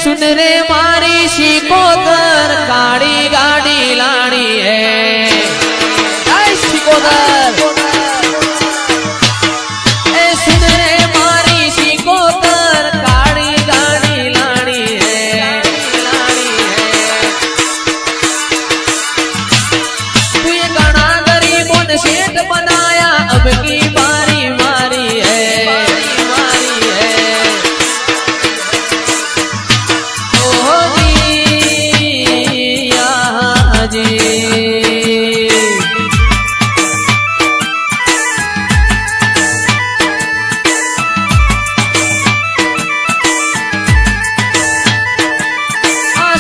सुन रे मारी शिकोदर काड़ी गाड़ी लाड़ी है जय शिकोदर सुन रे मारी शिकोदर काड़ी गाड़ी लाड़ी है तू ये गाना गरीबों ने सेठ बनाया अब की बारी मारी है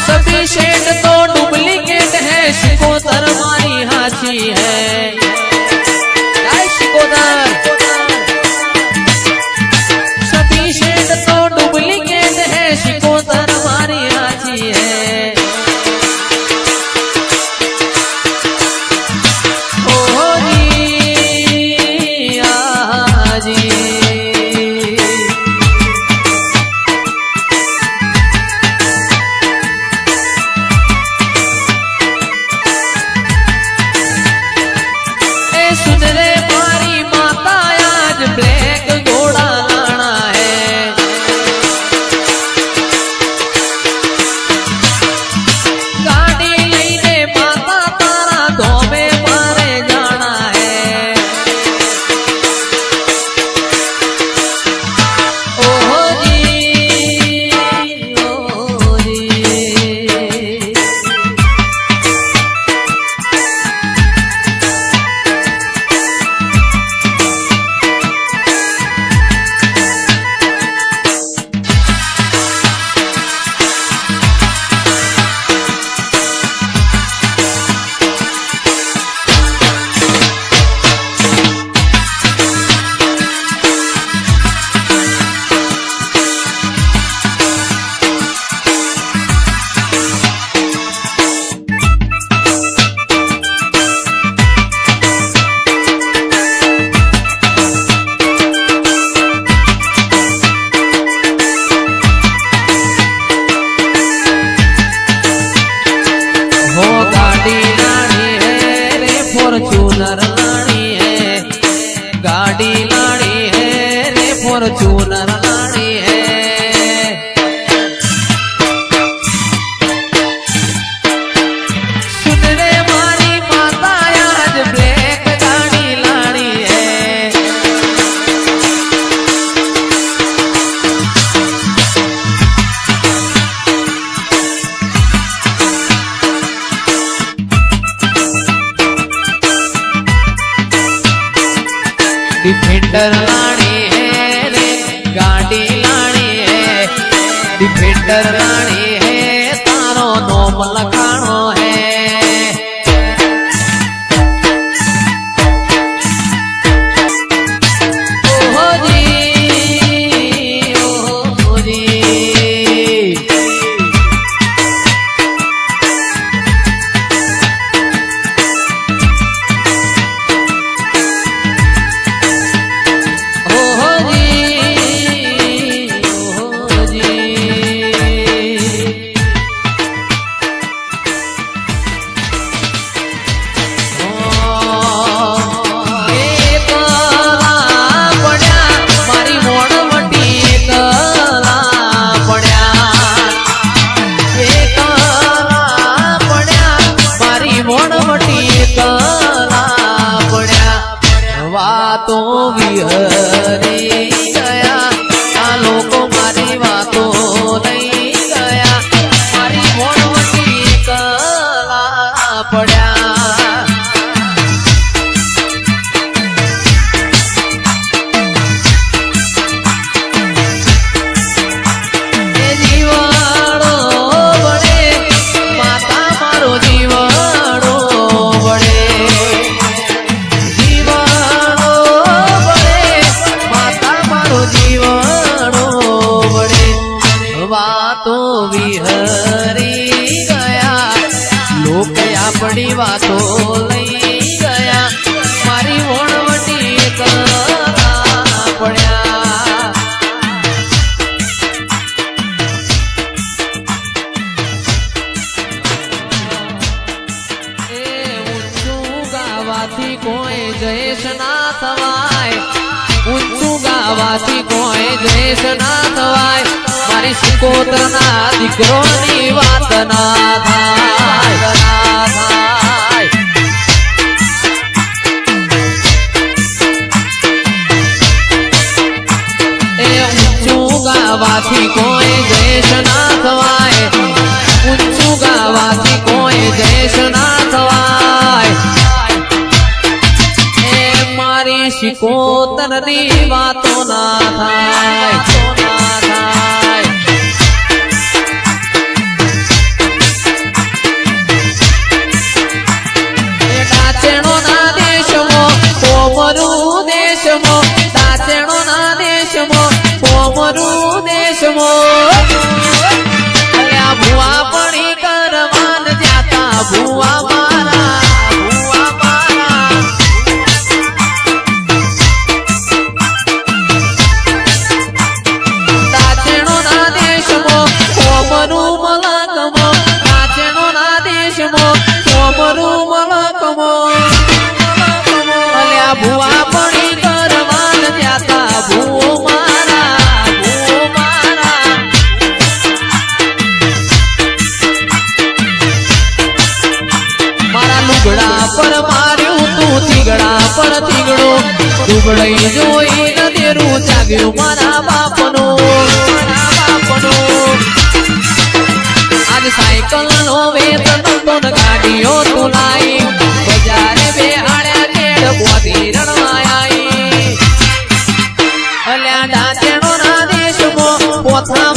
सभी शेड तो डुप्लीकेट है शिकोदर मारी हाथी है जय शिकोदर सभी शेड तो डुप्लीकेट है शिकोदर मारी हाथी है ओ जी आजी सुन रे मारी माता आज ब्लैक घोड़ा लाना है गाड़ी लईने माता तारा धोबे मारे जाना है ओहो जी ओहो जी फॉर्च्यूनर लानी है गाड़ी लानी है रे फॉर्च्यूनर लानी है सुन रे मारी माता आज ब्लैक गाड़ी लानी है डिफेंडर लानी है रे गाड़ी लानी है डिफेंडर लानी है तारो नोम लखाणो है ओहो जी ओहो जी वातो विहरी गया आ लोको मारी वातो नहीं गया मारी मोनवटी कला पड़ा जीवाणो बड़े माता मारो जीवाणो बड़े जीवाणो बड़े वातो विहरी गया लोक अपनी वातो लई गया मारी वणवटी पड़ा દ્વેષ ના થવાય ઊંચું ગાવાથી કોઈ દ્વેષ ના થવાય મારી સિકોતરના દીકરોની વાત ના થાય એ ઊંચું ગાવાથી કોઈ દ્વેષ ના થવાય ઊંચું ગાવાથી કોઈ દ્વેષ ના થવાય એ મારી સિકોતરની વાતો ના થાય દાચેણો ના દેશમાં કોમરું દેશમાં દાચેણો ના દેશમાં કોમરું દેશમાં ભુવા પડી કરવાન જાતા ભુવા મારા દાચેણો ના દેશમાં કોમરું મલકમો દાચેણો ના દેશમાં કોમરું મલકમો અલ્યા ભુવા પડી કરવાન જાતા ભુવો લુગડા પર માર્યું તું તીગડા પર તીગડો દુબળઈ જોઈ ન દેરું જાગ્યું મારા બાપનો આજ સાયકલ નો વેતન તો ગાડીઓ તું લાઈ બજારે બે આડ્યા કેડ બોધી રણવાઈ અલ્યા દાચેણો ના દેશમાં પોથા